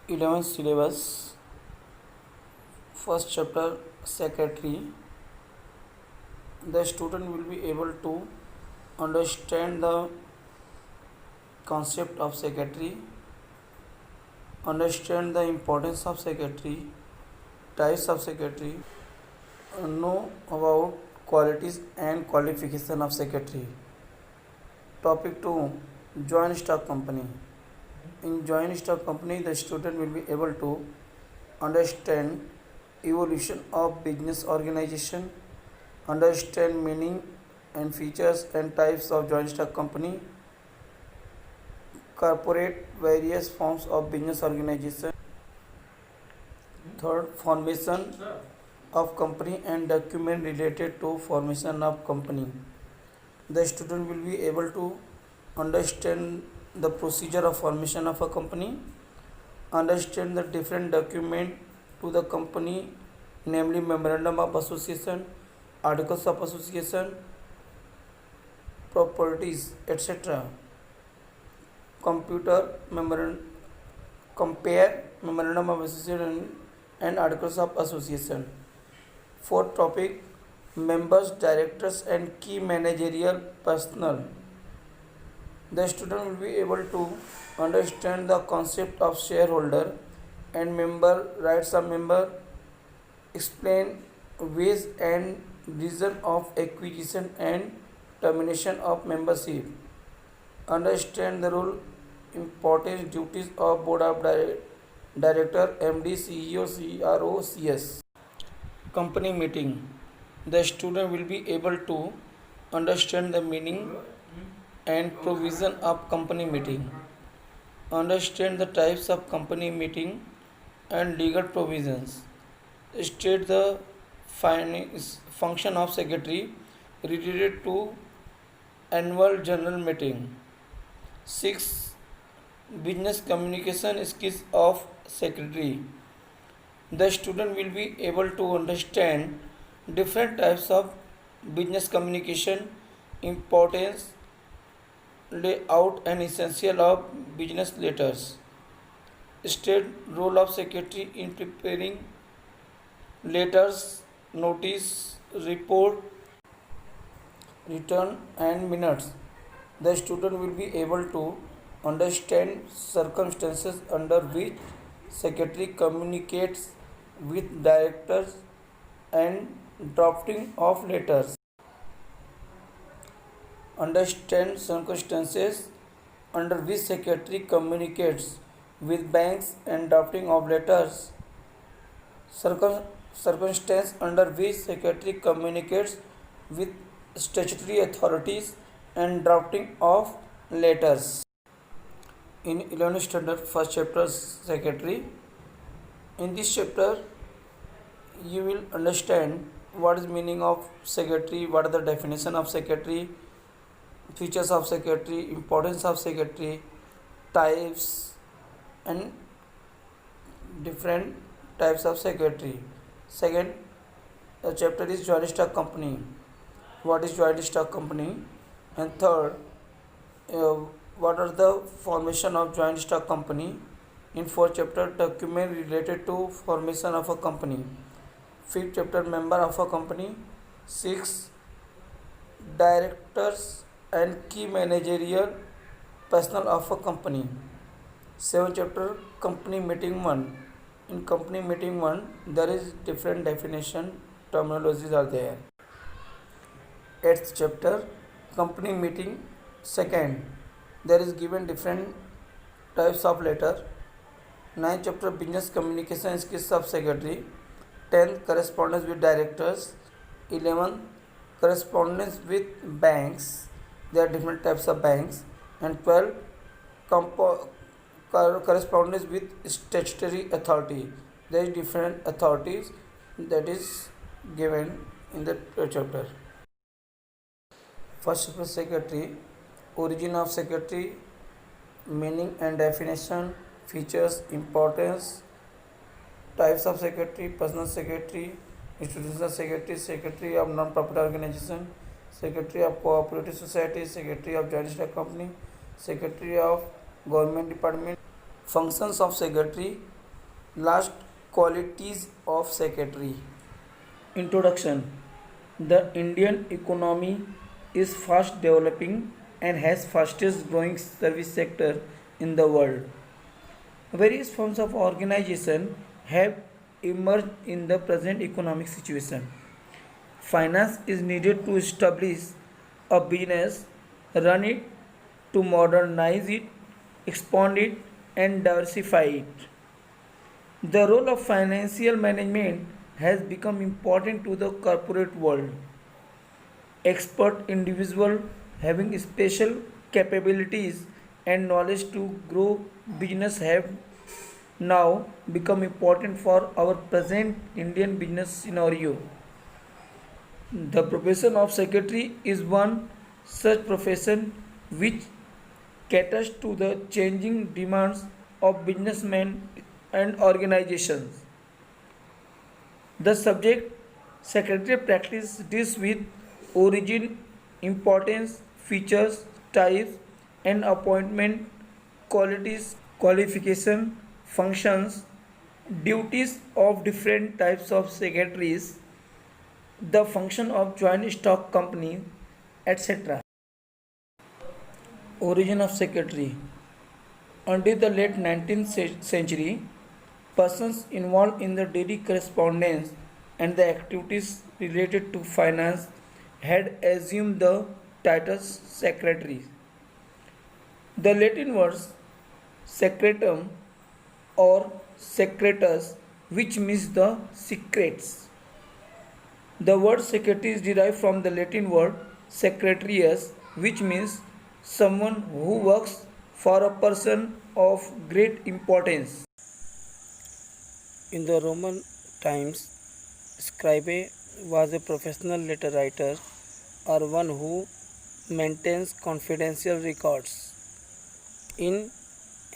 11th syllabus, first chapter, secretary. The student will be able to understand the concept of secretary, understand the importance of secretary, types of secretary, know about qualities and qualification of secretary. Topic 2, joint stock company. In joint stock company, the student will be able to understand evolution of business organization, understand meaning and features and types of joint stock company, corporate various forms of business organization. Third, formation of company and document related to formation of company. The student will be able to understand the procedure of formation of a company, understand the different document to the company, namely memorandum of association, articles of association, properties, etc. Compare memorandum of association and articles of association. Fourth topic, members, directors and key managerial personnel. The student will be able to understand the concept of shareholder and member, rights of member, explain ways and reason of acquisition and termination of membership, understand the role, importance, duties of board of director, MD, CEO, CRO, CS. Company meeting. The student will be able to understand the meaning and provision of company meeting, understand the types of company meeting and legal provisions, state the function of secretary related to annual general meeting. 6. Business communication skills of secretary. The student will be able to understand different types of business communication, importance, layout and essential of business letters. State role of secretary in preparing letters, notice, report, return and minutes. The student will be able to understand circumstances under which secretary communicates with directors and drafting of letters. Understand circumstances under which secretary communicates with banks and drafting of letters. Circumstance under which secretary communicates with statutory authorities and drafting of letters. In 11th standard, first chapter, secretary. In this chapter, you will understand what is meaning of secretary, what are the definition of secretary, features of secretary, importance of secretary, types and different types of secretary. Second, the chapter is joint stock company. What is joint stock company? And third, what are the formation of joint stock company? In fourth chapter, document related to formation of a company. Fifth chapter, member of a company. 6. Directors and key managerial personnel of a company. 7th chapter, company meeting 1. In company meeting 1, there is different definition, terminologies are there. 8th chapter, company meeting 2nd, there is given different types of letter. 9th chapter, business communication skills of secretary. 10th, correspondence with directors. 11th, correspondence with banks, there are different types of banks. And 12th, correspondence with statutory authority, there is different authorities that is given in the chapter. First chapter, secretary. Origin of secretary, meaning and definition, features, importance, types of secretary, personal secretary, institutional secretary, secretary of non-profit organization, secretary of cooperative society, secretary of joint company, secretary of government department. Functions of secretary, Last, qualities of secretary. Introduction. The Indian economy is fast developing and has fastest growing service sector in the world. Various forms of organization have emerged in the present economic situation. Finance is needed to establish a business, run it, to modernize it, expand it, and diversify it. The role of financial management has become important to the corporate world. Expert individuals having special capabilities and knowledge to grow business have now become important for our present Indian business scenario. The profession of secretary is one such profession which caters to the changing demands of businessmen and organizations. The subject secretary practice deals with origin, importance, features, types, and appointment, qualities, qualification, functions, duties of different types of secretaries, the function of joint stock company, etc. Origin of secretary. Until the late 19th century, persons involved in the daily correspondence and the activities related to finance had assumed the titles secretary. The Latin words secretum or secretus, which means the secrets. The word secretary is derived from the Latin word secretarius, which means someone who works for a person of great importance. In the Roman times, scribe was a professional letter writer or one who maintains confidential records. In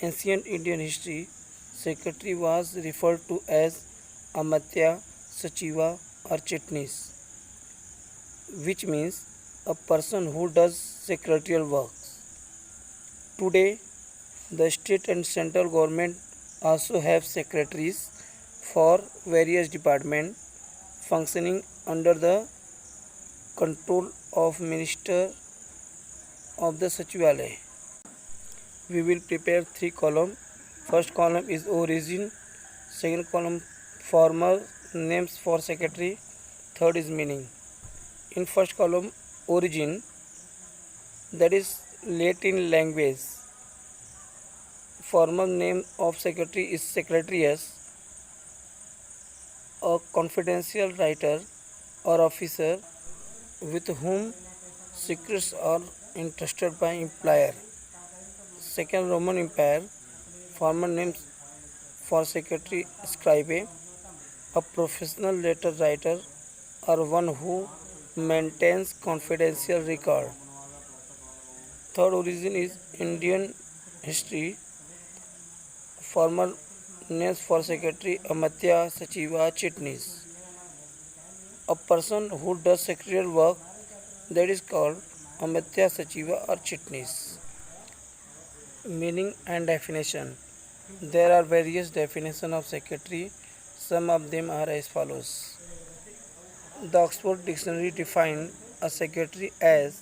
ancient Indian history, secretary was referred to as amatya, sachiva or chitnis, which means a person who does secretarial works. Today, the state and central government also have secretaries for various departments functioning under the control of Minister of the Sachivalaya. We will prepare three columns. First column is origin, second column formal names for secretary, third is meaning. In first column origin, that is Latin language. Formal name of secretary is secretarius. A confidential writer or officer with whom secrets are entrusted by employer. Second Roman Empire, formal names for secretary scribe, a professional letter writer or one who maintains confidential record. Third origin is Indian history, formal names for secretary amatya, sachiva, chitnis. A person who does secretarial work, that is called amatya, sachiva or chitnis. Meaning and definition. There are various definitions of secretary. Some of them are as follows. The Oxford Dictionary defines a secretary as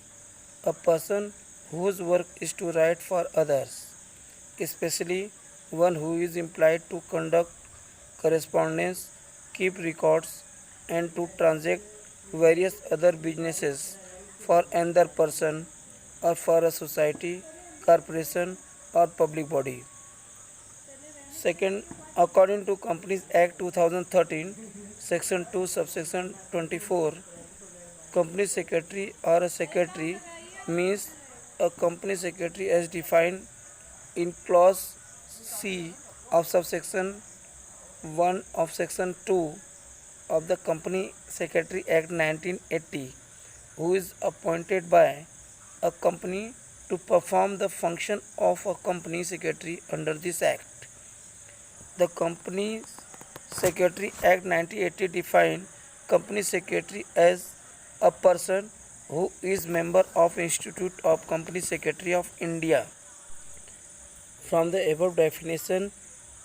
a person whose work is to write for others, especially one who is employed to conduct correspondence, keep records, and to transact various other businesses for another person or for a society, corporation, or public body. Second, according to Companies Act 2013, Section 2, Subsection 24, company secretary or a secretary means a company secretary as defined in clause C of subsection 1 of section 2 of the Company Secretary Act 1980, who is appointed by a company to perform the function of a company secretary under this act. The Company Secretary Act 1980 defined company secretary as a person who is member of Institute of Company Secretary of India. From the above definition,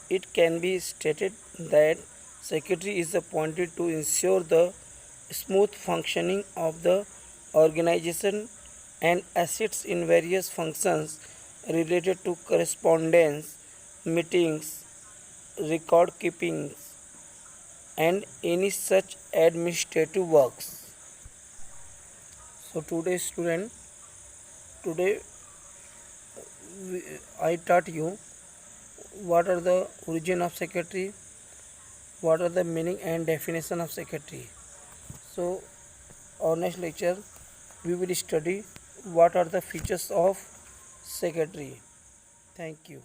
it can be stated that secretary is appointed to ensure the smooth functioning of the organization and assists in various functions related to correspondence, meetings, record keeping, and any such administrative works. So today student, today I taught you what are the origin of secretary, what are the meaning and definition of secretary. So our next lecture we will study what are the features of secretary. Thank you.